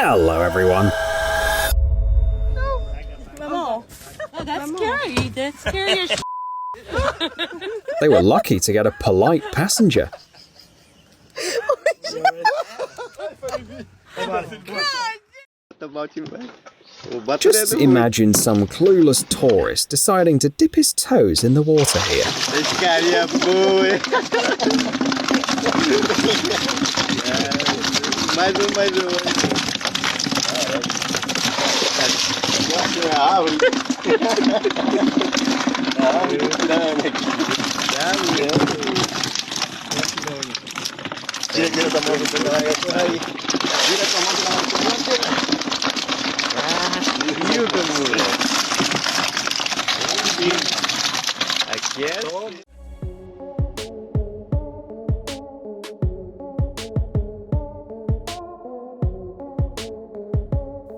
Hello, everyone. Oh, that's scary. That's scary as They were lucky to get a polite passenger. Just imagine some clueless tourist deciding to dip his toes in the water here.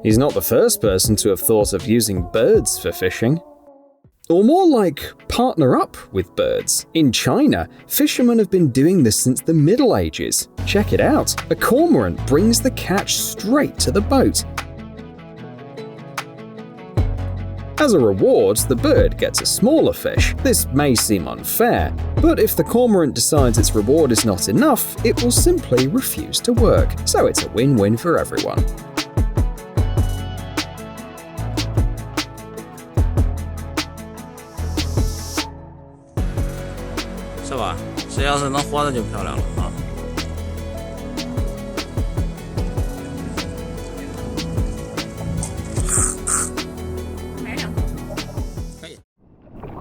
He's not the first person to have thought of using birds for fishing. Or more like, partner up with birds. In China, fishermen have been doing this since the Middle Ages. Check it out. A cormorant brings the catch straight to the boat. As a reward, the bird gets a smaller fish. This may seem unfair, but if the cormorant decides its reward is not enough, it will simply refuse to work. So it's a win-win for everyone.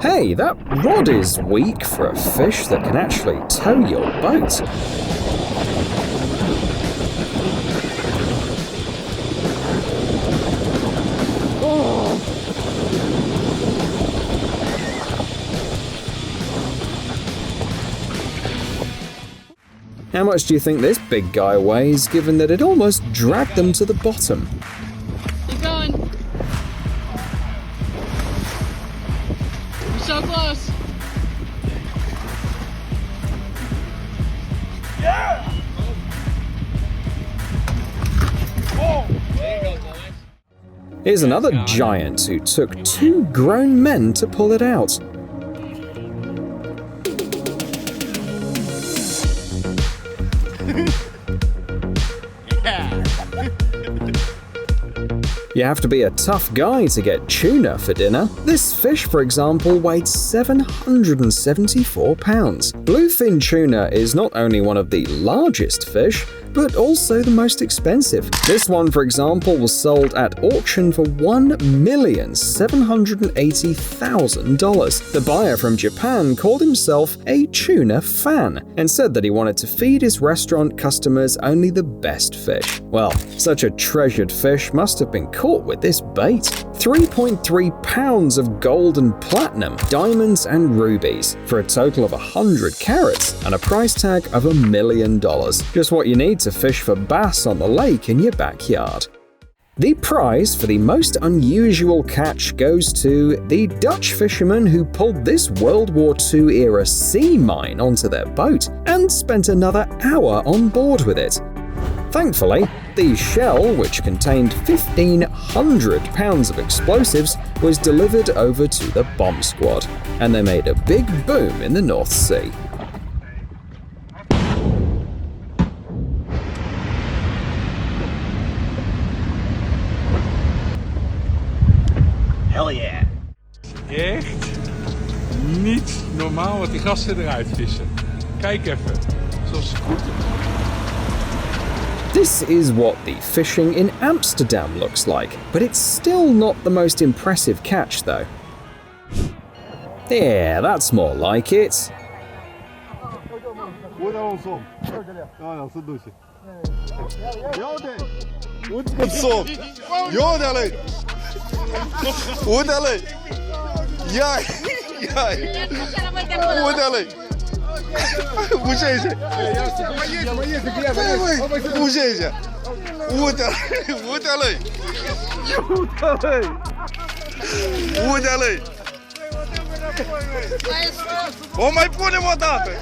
Hey, that rod is weak for a fish that can actually tow your boat. How much do you think this big guy weighs, given that it almost dragged them to the bottom? Keep going. You're so close. Yeah! Oh! There you go, boys. Here's another giant who took 2 grown men to pull it out. You have to be a tough guy to get tuna for dinner. This fish, for example, weighed 774 pounds. Bluefin tuna is not only one of the largest fish, but also the most expensive. This one, for example, was sold at auction for $1,780,000. The buyer from Japan called himself a tuna fan and said that he wanted to feed his restaurant customers only the best fish. Well, such a treasured fish must have been caught with this bait. 3.3 pounds of gold and platinum, diamonds and rubies, for a total of 100 carats and a price tag of $1 million. Just what you need to fish for bass on the lake in your backyard. The prize for the most unusual catch goes to the Dutch fishermen who pulled this World War II era sea mine onto their boat and spent another hour on board with it. Thankfully, the shell, which contained 1,500 pounds of explosives, was delivered over to the bomb squad, and they made a big boom in the North Sea. Hell yeah. Echt niet normaal wat die gasten eruit vissen. Kijk even, zoals goed. This is what the fishing in Amsterdam looks like, but it's still not the most impressive catch though. Yeah, that's more like it. О, май будемо дати!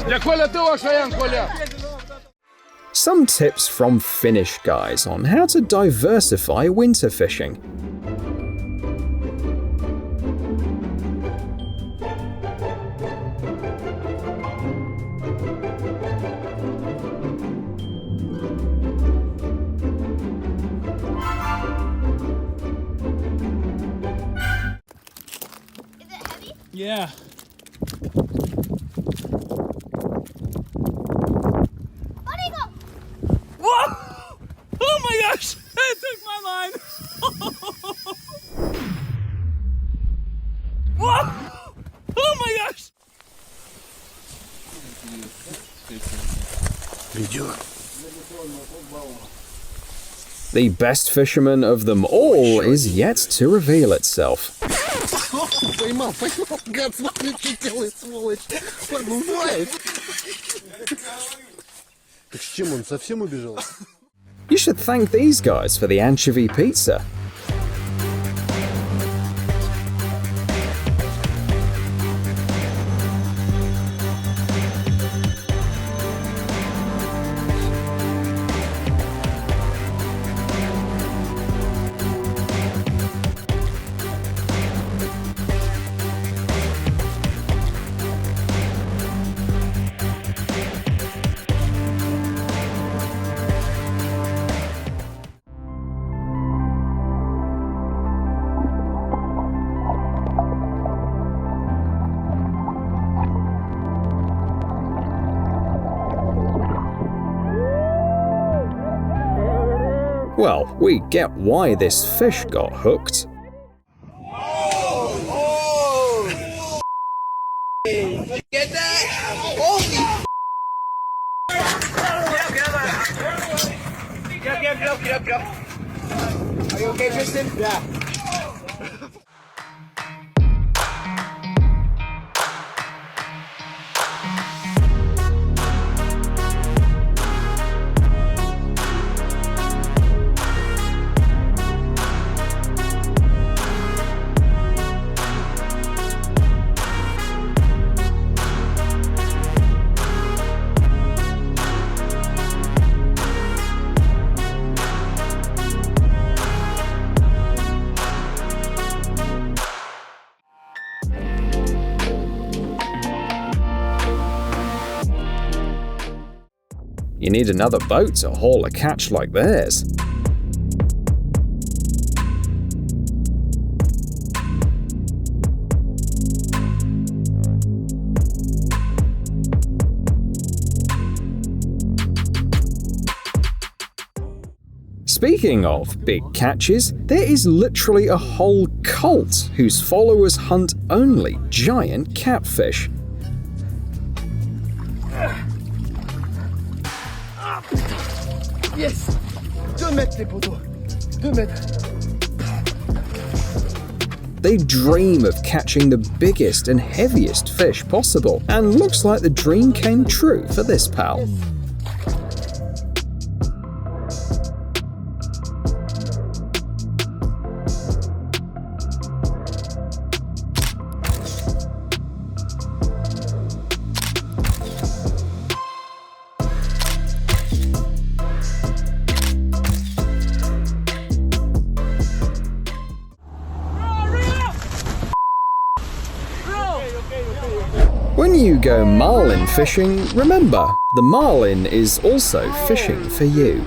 Ja, Kolja, du auch schon, Kolja. Some tips from Finnish guys on how to diversify winter fishing. Yeah. Whoa! Oh my gosh! It took my line! Whoa! Oh my gosh! The best fisherman of them all is yet to reveal itself. Поймал, гад, смотри, что делает, сволочь. Подбывает. Так с чем он, совсем убежал? You should thank these guys for the anchovy pizza. Well, we get why this fish got hooked. Get that! Holy! Get up. Are you okay, Tristan? Yeah. You need another boat to haul a catch like theirs. Speaking of big catches, there is literally a whole cult whose followers hunt only giant catfish. Yes! 2 mètres les poteaux. 2 mètres. They dream of catching the biggest and heaviest fish possible, and looks like the dream came true for this pal. When you go marlin fishing, remember, the marlin is also fishing for you.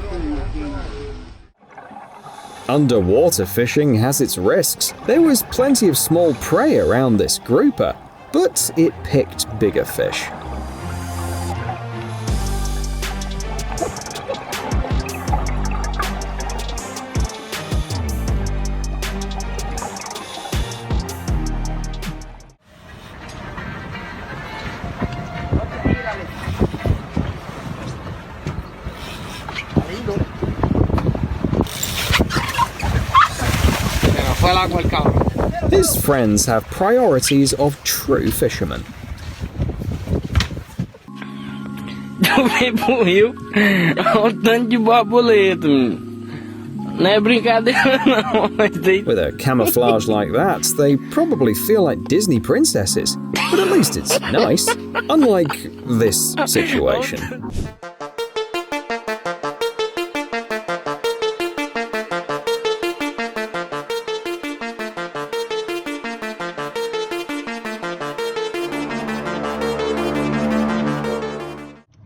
Underwater fishing has its risks. There was plenty of small prey around this grouper, but it picked bigger fish. His friends have priorities of true fishermen. Também morreu. Olha o tanto de borboleta. Não é brincadeira, não, mas tem. With a camouflage like that, they probably feel like Disney princesses. But at least it's nice, unlike this situation.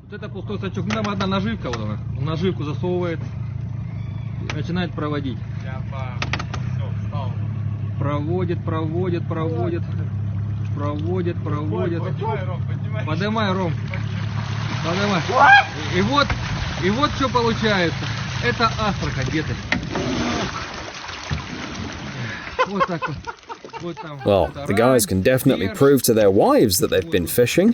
Вот это пустой сачок. Ну, там одна наживка, вот она. Наживку засовывает, начинает проводить. Проводит. Поднимай, Ром. Поднимай. И вот что получается. Это Астрахань, детки. Вот так вот. Вот там. Well, the guys can definitely prove to their wives that they've been fishing.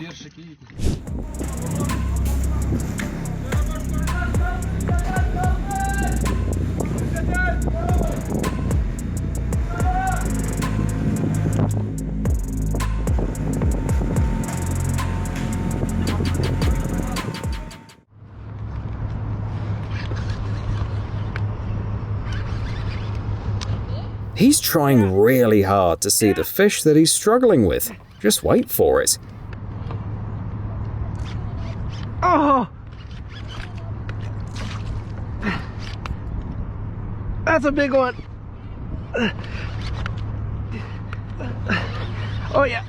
He's trying really hard to see the fish that he's struggling with. Just wait for it. Oh! That's a big one. Oh yeah.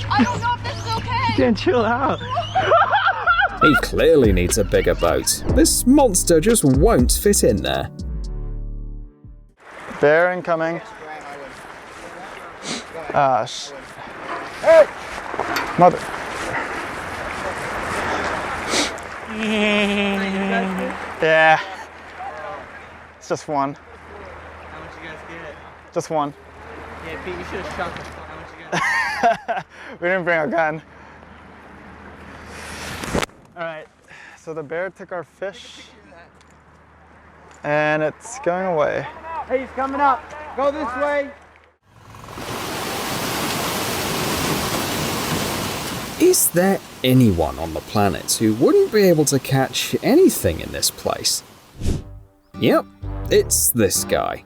I don't know if this is okay. Then chill out. He clearly needs a bigger boat. This monster just won't fit in there. Bear incoming. Hey! Mother. Yeah. It's just one. How much you guys get? Just one. Yeah, Pete, you should have shot this one. How much you guys We didn't bring a gun. Alright, so the bear took our fish and it's going away. Hey, he's coming up. Go this way. Is there anyone on the planet who wouldn't be able to catch anything in this place? Yep, it's this guy.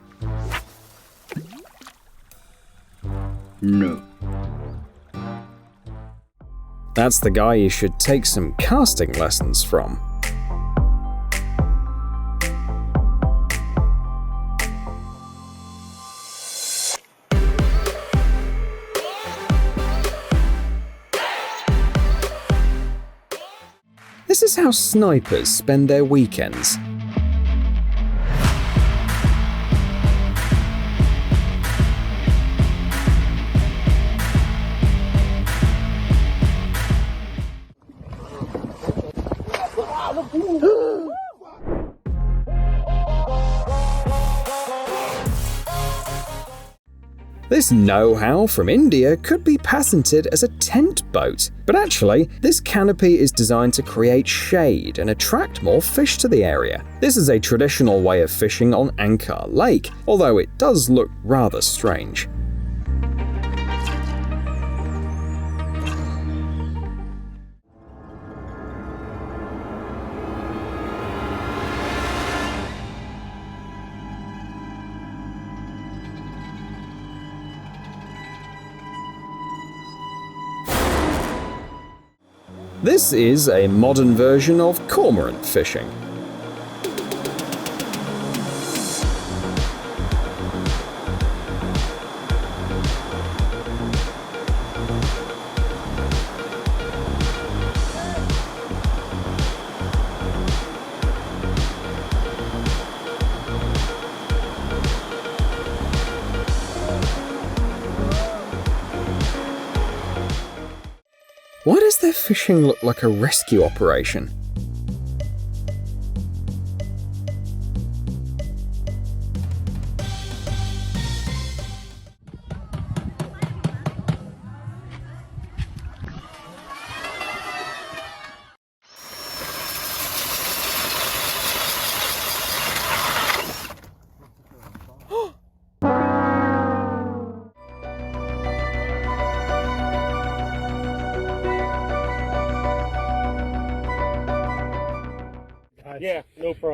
No. That's the guy you should take some casting lessons from. This is how snipers spend their weekends. This know-how from India could be patented as a tent boat, but actually, this canopy is designed to create shade and attract more fish to the area. This is a traditional way of fishing on Ankar Lake, although it does look rather strange. This is a modern version of cormorant fishing. Why does their fishing look like a rescue operation?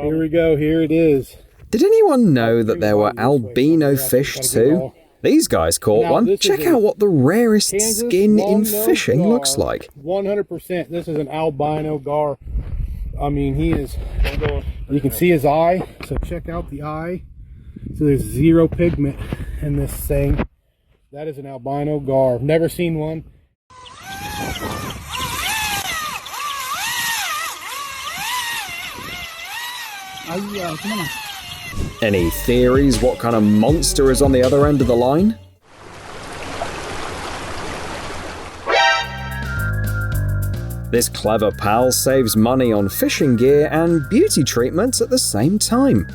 Here we go, here it is. Did anyone know that there were albino fish too? These guys caught one. Check out what the rarest skin in fishing looks like. 100%, this is an albino gar. I mean, he is, you can see his eye, so check out the eye. So there's zero pigment in this thing. That is an albino gar. Never seen one. Any theories what kind of monster is on the other end of the line? This clever pal saves money on fishing gear and beauty treatments at the same time.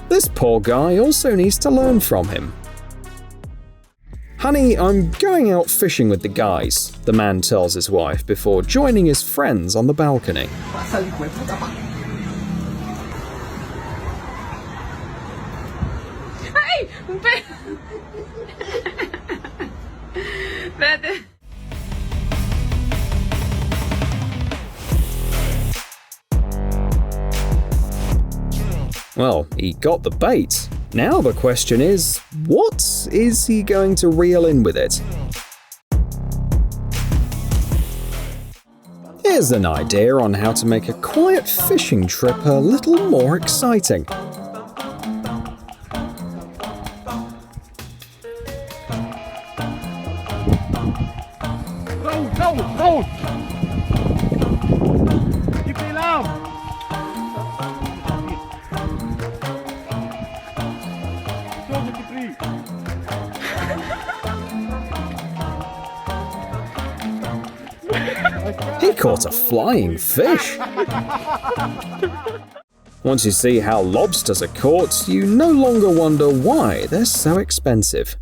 This poor guy also needs to learn from him. "Honey, I'm going out fishing with the guys," the man tells his wife before joining his friends on the balcony. Well, he got the bait. Now the question is, what is he going to reel in with it? Here's an idea on how to make a quiet fishing trip a little more exciting. Go! Keep it loud! He caught a flying fish. Once you see how lobsters are caught, you no longer wonder why they're so expensive.